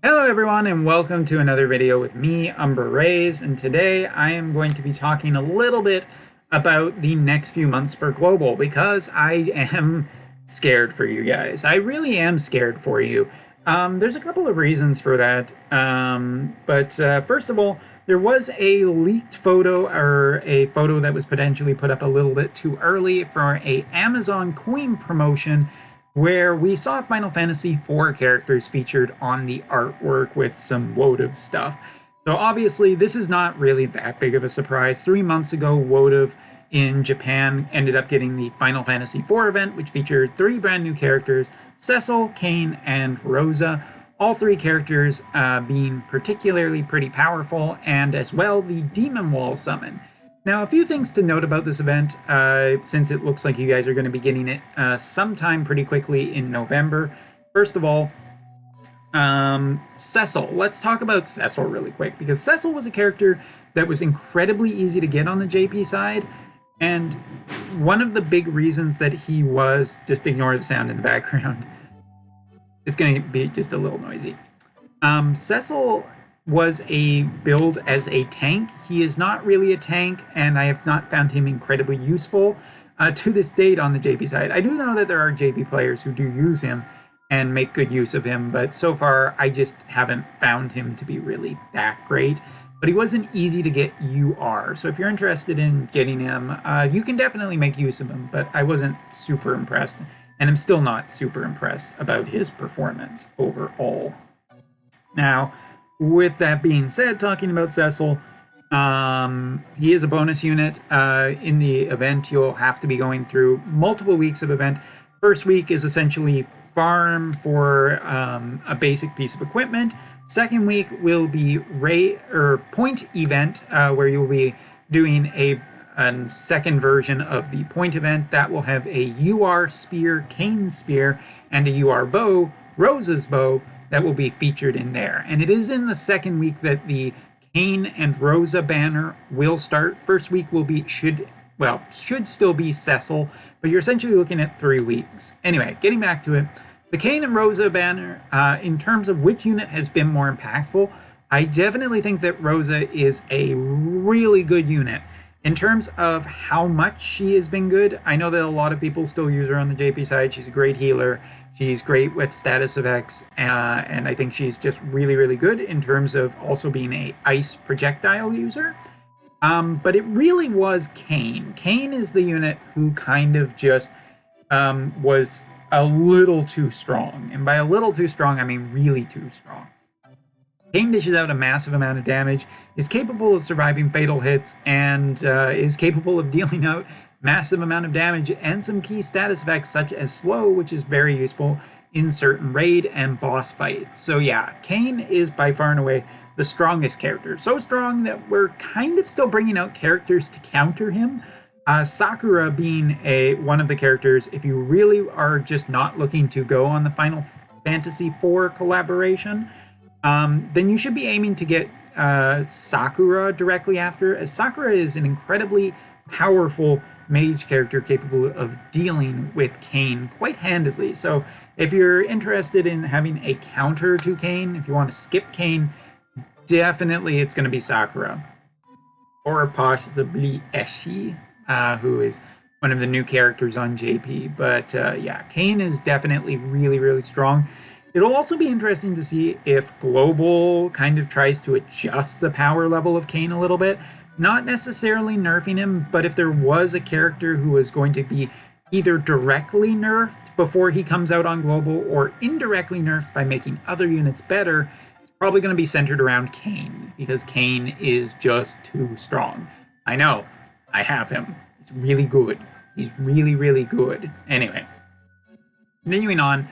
Hello everyone and welcome to another video with me, Umber Rays, and today I am going to be talking a little bit about the next few months for Global because I am scared for you guys. I really am scared for you. There's a couple of reasons for that, but first of all, there was a leaked photo or a photo that was potentially put up a little bit too early for a Amazon coin promotion where we saw Final Fantasy IV characters featured on the artwork with some Wotv stuff. So obviously this is not really that big of a surprise. 3 months ago, Wotv in Japan ended up getting the Final Fantasy IV event, which featured 3 brand new characters, Cecil, Kain, and Rosa. All 3 characters being particularly pretty powerful, and as well the Demon Wall summon. Now, a few things to note about this event, since it looks like you guys are going to be getting it sometime pretty quickly in November. First of all, Cecil. Let's talk about Cecil really quick, because Cecil was a character that was incredibly easy to get on the JP side, and one of the big reasons that he was, just ignore the sound in the background, it's going to be just a little noisy. Cecil was a build as a tank. He is not really a tank, and I have not found him incredibly useful to this date on the JP side. I do know that there are JP players who do use him and make good use of him, but so far I just haven't found him to be really that great. But he wasn't easy to get UR, so if you're interested in getting him, you can definitely make use of him, but I wasn't super impressed, and I'm still not super impressed about his performance overall. Now, with that being said, talking about Cecil, he is a bonus unit. In the event, you'll have to be going through multiple weeks of event. First week is essentially farm for a basic piece of equipment. Second week will be point event, where you'll be doing a second version of the point event that will have a UR spear, Kain spear, and a UR bow, Rosa's bow, that will be featured in there. And it is in the second week that the Kain and Rosa banner will start. First week will be should still be Cecil, but you're essentially looking at 3 weeks. Anyway, getting back to it, the Kain and Rosa banner, in terms of which unit has been more impactful, I definitely think that Rosa is a really good unit. In terms of how much she has been good, I know that a lot of people still use her on the JP side. She's a great healer. She's great with status effects, and I think she's just really, really good in terms of also being a ice projectile user. But it really was Kain. Kain is the unit who kind of just was a little too strong. And by a little too strong, I mean really too strong. Kain dishes out a massive amount of damage, is capable of surviving fatal hits, and is capable of dealing out massive amount of damage and some key status effects such as slow, which is very useful in certain raid and boss fights. So yeah, Kain is by far and away the strongest character. So strong that we're kind of still bringing out characters to counter him. Sakura being one of the characters, if you really are just not looking to go on the Final Fantasy IV collaboration, then you should be aiming to get Sakura directly after, as Sakura is an incredibly powerful mage character capable of dealing with Kain quite handedly. So if you're interested in having a counter to Kain, if you want to skip Kain, definitely it's going to be Sakura. Or possibly Eshi, who is one of the new characters on JP. But yeah, Kain is definitely really, really strong. It'll also be interesting to see if Global kind of tries to adjust the power level of Kain a little bit. Not necessarily nerfing him, but if there was a character who was going to be either directly nerfed before he comes out on Global or indirectly nerfed by making other units better, it's probably going to be centered around Kain, because Kain is just too strong. I know, I have him. He's really good. He's really, really good. Anyway, continuing on.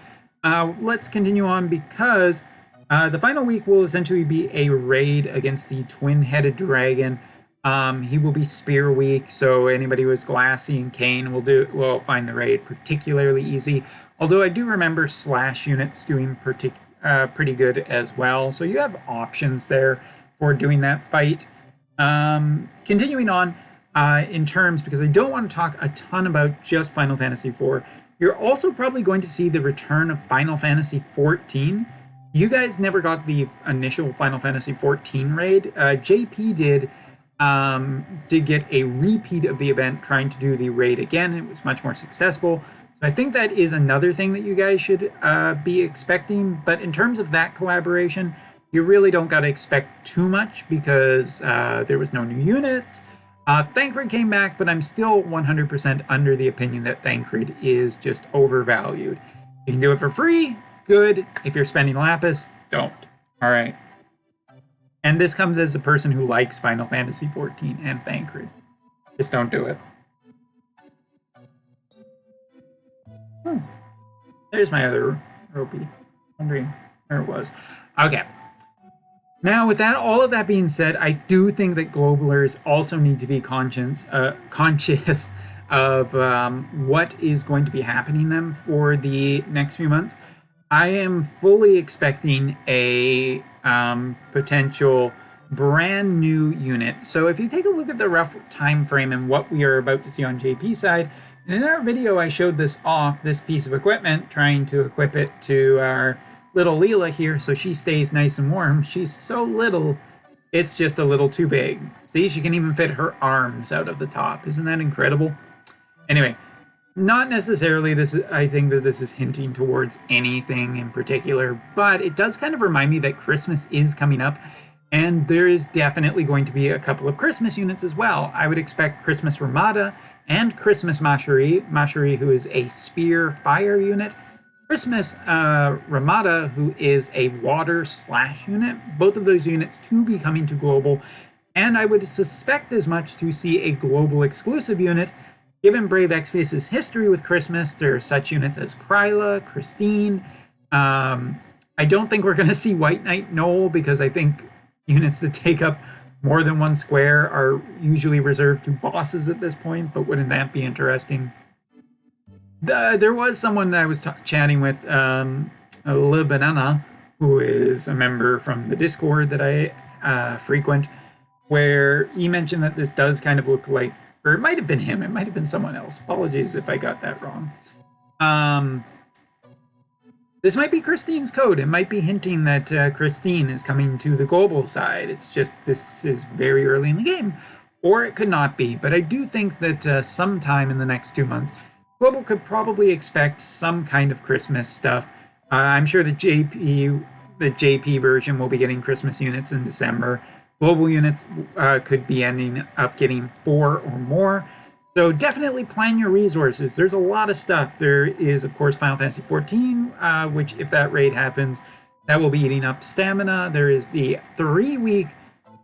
Let's continue on, because the final week will essentially be a raid against the twin-headed dragon. He will be spear week, so anybody who is glassy and Kain will find the raid particularly easy. Although I do remember slash units doing pretty good as well, so you have options there for doing that fight. Continuing on in terms, because I don't want to talk a ton about just Final Fantasy IV. You're also probably going to see the return of Final Fantasy XIV. You guys never got the initial Final Fantasy XIV raid. JP did get a repeat of the event, trying to do the raid again. It was much more successful. So I think that is another thing that you guys should be expecting. But in terms of that collaboration, you really don't got to expect too much because there was no new units. Thancred came back, but I'm still 100% under the opinion that Thancred is just overvalued. You can do it for free, good. If you're spending Lapis, don't. All right. And this comes as a person who likes Final Fantasy XIV and Thancred. Just don't do it. There's my other Ropey. Wondering where it was. Okay. Now, with that, all of that being said, I do think that globalers also need to be conscious of what is going to be happening them for the next few months. I am fully expecting a potential brand new unit. So if you take a look at the rough time frame and what we are about to see on JP's side, in our video I showed this piece of equipment, trying to equip it to our little Leela here so she stays nice and warm. She's so little, it's just a little too big. See, she can even fit her arms out of the top. Isn't that incredible? Anyway, not necessarily I think that this is hinting towards anything in particular, but it does kind of remind me that Christmas is coming up, and there is definitely going to be a couple of Christmas units as well. I would expect Christmas Ramada and Christmas Mashari, who is a spear fire unit, Christmas Ramada, who is a water slash unit. Both of those units to be coming to global, and I would suspect as much to see a global exclusive unit. Given Brave Exface's history with Christmas, there are such units as Kryla, Christine. I don't think we're going to see White Knight Noel, because I think units that take up more than one square are usually reserved to bosses at this point, but wouldn't that be interesting? There was someone that I was chatting with, Le Banana, who is a member from the Discord that I frequent, where he mentioned that this does kind of look like, or it might have been him, it might have been someone else. Apologies if I got that wrong. This might be Christine's code. It might be hinting that Christine is coming to the global side. It's just this is very early in the game. Or it could not be, but I do think that sometime in the next 2 months, Global could probably expect some kind of Christmas stuff. I'm sure the JP version will be getting Christmas units in December. Global units could be ending up getting 4 or more. So definitely plan your resources. There's a lot of stuff. There is, of course, Final Fantasy XIV, which if that raid happens, that will be eating up stamina. There is the 3-week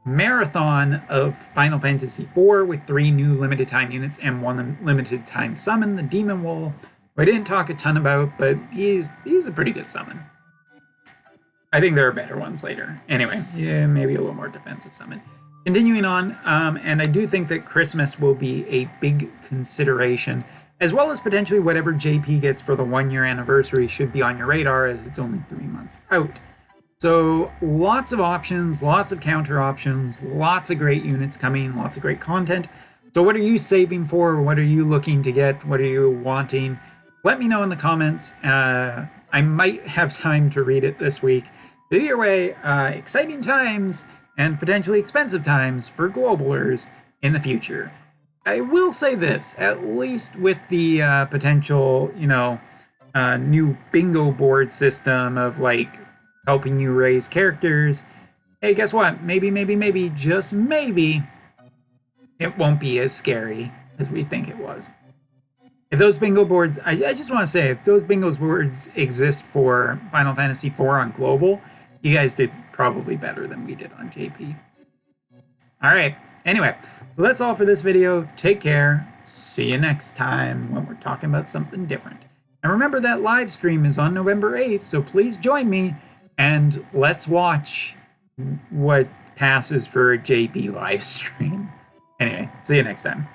marathon of Final Fantasy IV with 3 new limited time units and 1 limited time summon, the Demon Wall, who I didn't talk a ton about, but he's a pretty good summon. I think there are better ones later. Anyway, yeah, maybe a little more defensive summon. Continuing on, and I do think that Christmas will be a big consideration, as well as potentially whatever JP gets for the 1-year anniversary should be on your radar, as it's only 3 months out. So lots of options, lots of counter options, lots of great units coming, lots of great content. So what are you saving for? What are you looking to get? What are you wanting? Let me know in the comments. I might have time to read it this week. But either way, exciting times and potentially expensive times for globalers in the future. I will say this, at least with the potential, new bingo board system of like helping you raise characters. Hey, guess what? Maybe, just maybe, it won't be as scary as we think it was. If those bingo boards, I just want to say, if those bingo boards exist for Final Fantasy IV on global, you guys did probably better than we did on JP. Alright, anyway, so that's all for this video. Take care. See you next time when we're talking about something different. And remember that live stream is on November 8th, so please join me and let's watch what passes for a JP live stream. Anyway, see you next time.